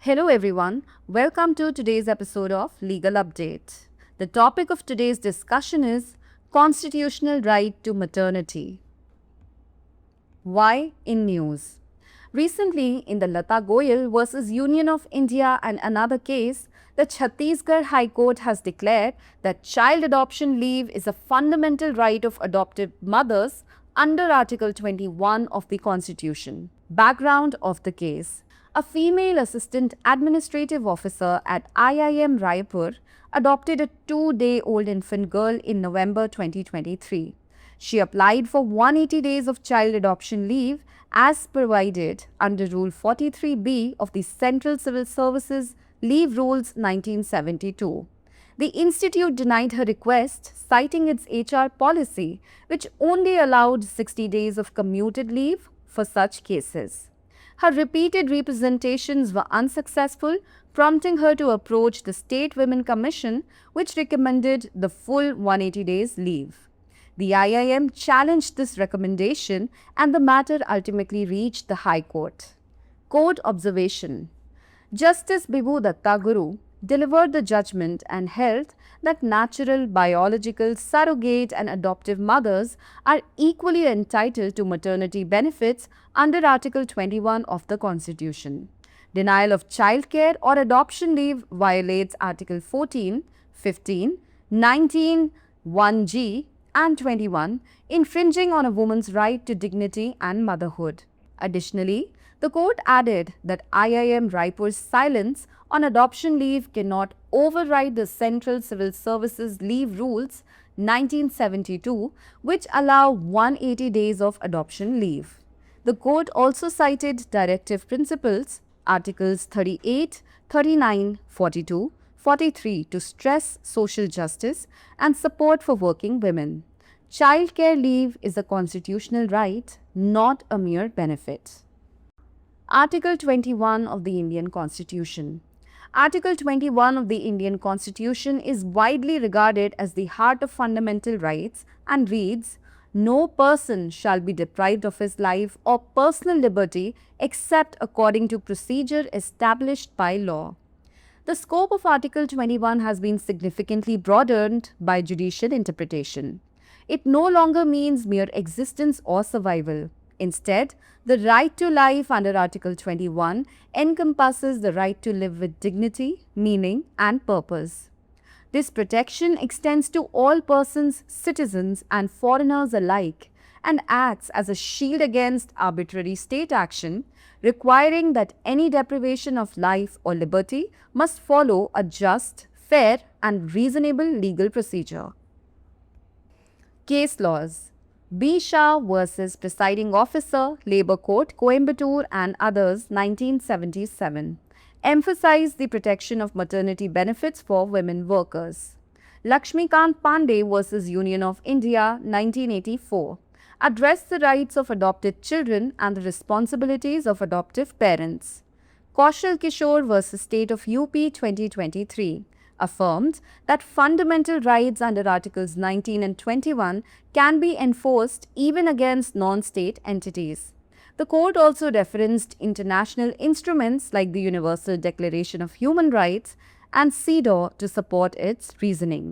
Hello, everyone. Welcome to today's episode of Legal Update. The topic of today's discussion is Constitutional Right to Maternity. Why in news? Recently, in the Lata Goyal versus Union of India and another case, the Chhattisgarh High Court has declared that child adoption leave is a fundamental right of adoptive mothers under Article 21 of the Constitution. Background of the case: a female assistant administrative officer at IIM Raipur adopted a 2-day-old infant girl in November 2023. She applied for 180 days of child adoption leave as provided under Rule 43B of the Central Civil Services Leave Rules 1972. The institute denied her request, citing its HR policy, which only allowed 60 days of commuted leave for such cases. Her repeated representations were unsuccessful, prompting her to approach the State Women Commission, which recommended the full 180 days leave. The IIM challenged this recommendation and the matter ultimately reached the High Court. Court observation: Justice Bibhu Dattaguru delivered the judgment and held that natural, biological, surrogate and adoptive mothers are equally entitled to maternity benefits under Article 21 of the Constitution. Denial of childcare or adoption leave violates Article 14, 15, 19, 1G and 21, infringing on a woman's right to dignity and motherhood. Additionally, the court added that IIM Raipur's silence on adoption leave cannot override the Central Civil Services Leave Rules 1972, which allow 180 days of adoption leave. The court also cited directive principles, Articles 38, 39, 42, 43 to stress social justice and support for working women. Childcare leave is a constitutional right, not a mere benefit. Article 21 of the Indian Constitution. Article 21 of the Indian Constitution is widely regarded as the heart of fundamental rights and reads, "No person shall be deprived of his life or personal liberty except according to procedure established by law." The scope of Article 21 has been significantly broadened by judicial interpretation. It no longer means mere existence or survival. Instead, the right to life under Article 21 encompasses the right to live with dignity, meaning, and purpose. This protection extends to all persons, citizens, and foreigners alike, and acts as a shield against arbitrary state action, requiring that any deprivation of life or liberty must follow a just, fair, and reasonable legal procedure. Case laws: B. Shah versus Presiding Officer, Labour Court, Coimbatore and others, 1977. Emphasize the protection of maternity benefits for women workers. Lakshmikant Pandey versus Union of India, 1984. Address the rights of adopted children and the responsibilities of adoptive parents. Kaushal Kishore versus State of UP, 2023. Affirmed that fundamental rights under Articles 19 and 21 can be enforced even against non-state entities. The court also referenced international instruments like the Universal Declaration of Human Rights and CEDAW to support its reasoning.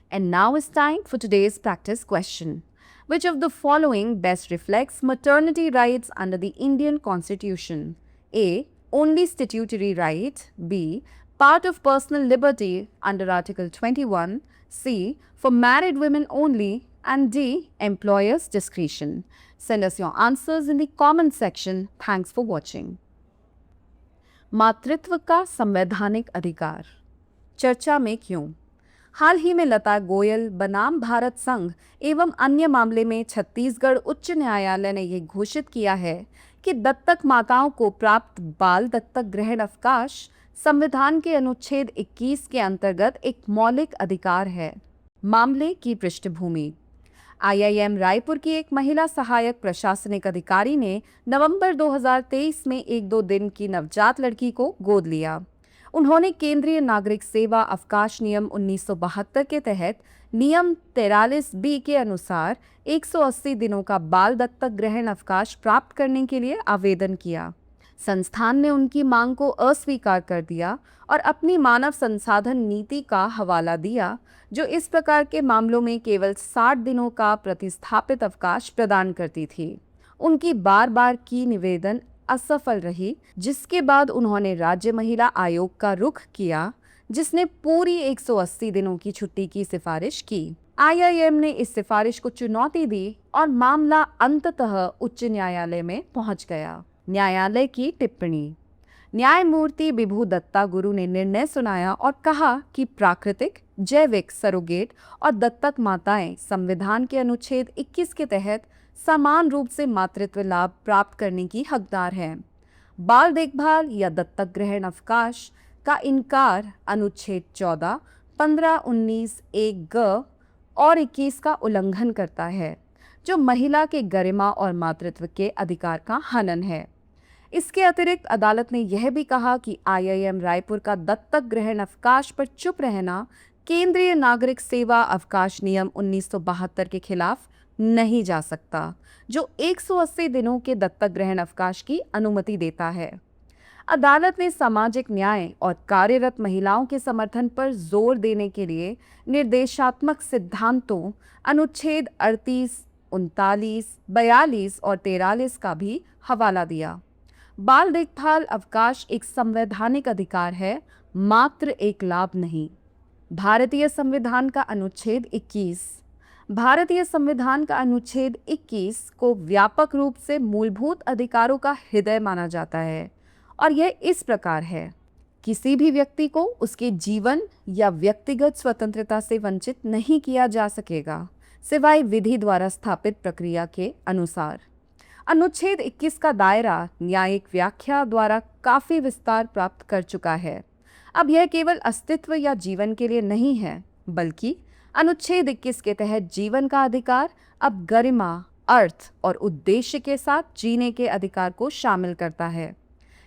And now is time for today's practice question. Which of the following best reflects maternity rights under the Indian Constitution? A. Only statutory right. B. Part of personal liberty under Article 21. C. For married women only. And D. Employer's discretion. Send us your answers in the comment section. Thanks for watching. मातृत्व का संवैधानिक अधिकार चर्चा में क्यों? हाल ही में लता गोयल बनाम भारत संघ एवं अन्य मामले में छत्तीसगढ़ उच्च न्यायालय ने यह घोषित किया है कि दत्तक माताओं को प्राप्त बाल दत्तक ग्रहण अवकाश संविधान के अनुच्छेद 21 के अंतर्गत एक मौलिक अधिकार है। मामले की पृष्ठभूमि: IIM रायपुर की एक महिला सहायक प्रशासनिक अधिकारी ने नवंबर 2023 में 1-2 दिन की नवजात लड़की को गोद लिया। उन्होंने केंद्रीय नागरिक सेवा अवकाश नियम 1972 के तहत नियम 43B के अनुसार 180 दिनों का बाल दत्तक ग्रहण अवकाश प्राप्त करने के लिए आवेदन किया। संस्थान ने उनकी मांग को अस्वीकार कर दिया और अपनी मानव संसाधन नीति का हवाला दिया, जो इस प्रकार के मामलों में केवल 60 दिनों का प्रतिस्थापित अवकाश प्रदान करती थी। उनकी बार बार की निवेदन असफल रही, जिसके बाद उन्होंने राज्य महिला आयोग का रुख किया, जिसने पूरी 180 दिनों की छुट्टी की सिफारिश की। आईआईएम ने इस सिफारिश को चुनौती दी और मामला अंततः उच्च न्यायालय में पहुंच गया। न्यायालय की टिप्पणी। न्यायमूर्ति बिभू दत्ता गुरु ने निर्णय सुनाया और कहा कि प्राकृतिक, जैविक, सरोगेट और दत्तक माताएं संविधान के अनुच्छेद 21 के तहत समान रूप से मातृत्व लाभ प्राप्त करने की हकदार हैं। बाल देखभाल या दत्तक ग्रहण अवकाश का इनकार अनुच्छेद 14, 15, 19, 1 ग और 21 का उल्लंघन करता है, जो महिला के गरिमा और मातृत्व के अधिकार का हनन है। इसके अतिरिक्त अदालत ने यह भी कहा कि आईआईएम रायपुर का दत्तक ग्रहण अवकाश पर चुप रहना केंद्रीय नागरिक सेवा अवकाश नियम 1972 के खिलाफ नहीं जा सकता, जो 180 दिनों के दत्तक ग्रहण अवकाश की अनुमति देता है। अदालत ने सामाजिक न्याय और कार्यरत महिलाओं के समर्थन पर जोर देने के लिए निर्देशात्मक सिद्धांतों अनुच्छेद 38, 39, 42 और 43 का भी हवाला दिया। बाल देखभाल अवकाश एक संवैधानिक अधिकार है, मात्र एक लाभ नहीं। भारतीय संविधान का अनुच्छेद 21। भारतीय संविधान का अनुच्छेद 21 को व्यापक रूप से मूलभूत अधिकारों का हृदय माना जाता है और यह इस प्रकार है: किसी भी व्यक्ति को उसके जीवन या व्यक्तिगत स्वतंत्रता से वंचित नहीं किया जा सकेगा, सिवाय विधि द्वारा स्थापित प्रक्रिया के अनुसार। अनुच्छेद 21 का दायरा न्यायिक व्याख्या द्वारा काफी विस्तार प्राप्त कर चुका है। अब यह केवल अस्तित्व या जीवन के लिए नहीं है, बल्कि अनुच्छेद 21 के तहत जीवन का अधिकार अब गरिमा, अर्थ और उद्देश्य के साथ जीने के अधिकार को शामिल करता है।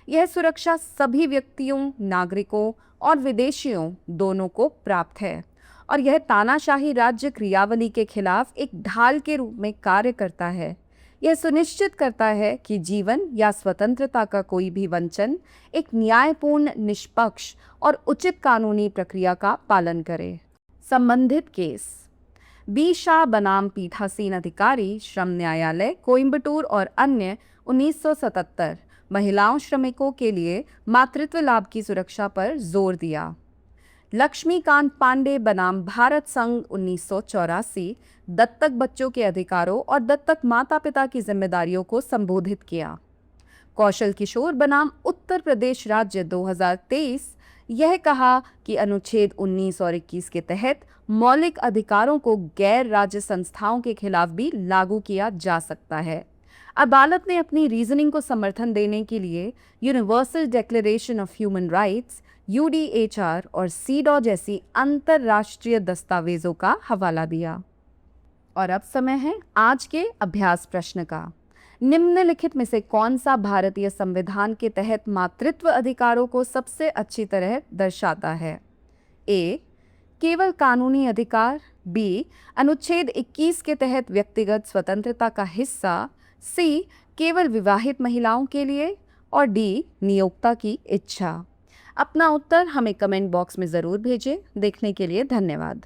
यह सुरक्षा सभी व्यक्तियों, नागरिकों और विदेशियों दोनों को प्राप्त है और यह तानाशाही राज्य क्रियावली के खिलाफ एक ढाल के रूप में कार्य करता है। यह सुनिश्चित करता है कि जीवन या स्वतंत्रता का कोई भी वंचन एक न्यायपूर्ण, निष्पक्ष और उचित कानूनी प्रक्रिया का पालन करे। संबंधित केस: बी शाह बनाम पीठासीन अधिकारी, श्रम न्यायालय, कोयम्बटूर और अन्य, 1977, महिलाओं श्रमिकों के लिए मातृत्व लाभ की सुरक्षा पर जोर दिया। लक्ष्मीकांत पांडे बनाम भारत संघ, 1984, दत्तक बच्चों के अधिकारों और दत्तक माता पिता की जिम्मेदारियों को संबोधित किया। कौशल किशोर बनाम उत्तर प्रदेश राज्य, 2023, यह कहा कि अनुच्छेद 19 और 21 के तहत मौलिक अधिकारों को गैर राज्य संस्थाओं के खिलाफ भी लागू किया जा सकता है। अदालत ने अपनी रीजनिंग को समर्थन देने के लिए universal declaration of human rights, UDHR और सीडॉ जैसी अंतर्राष्ट्रीय दस्तावेजों का हवाला दिया। और अब समय है आज के अभ्यास प्रश्न का। निम्नलिखित में से कौन सा भारतीय संविधान के तहत मातृत्व अधिकारों को सबसे अच्छी तरह दर्शाता है? ए, केवल कानूनी अधिकार, बी, अनुच्छेद 21 के तहत व्यक्तिगत स्वतंत्रता का हिस्सा, सी, केवल विवाहित महिलाओं के लिए और डी, नियोक्ता की इच्छा। अपना उत्तर हमें कमेंट बॉक्स में ज़रूर भेजें। देखने के लिए धन्यवाद।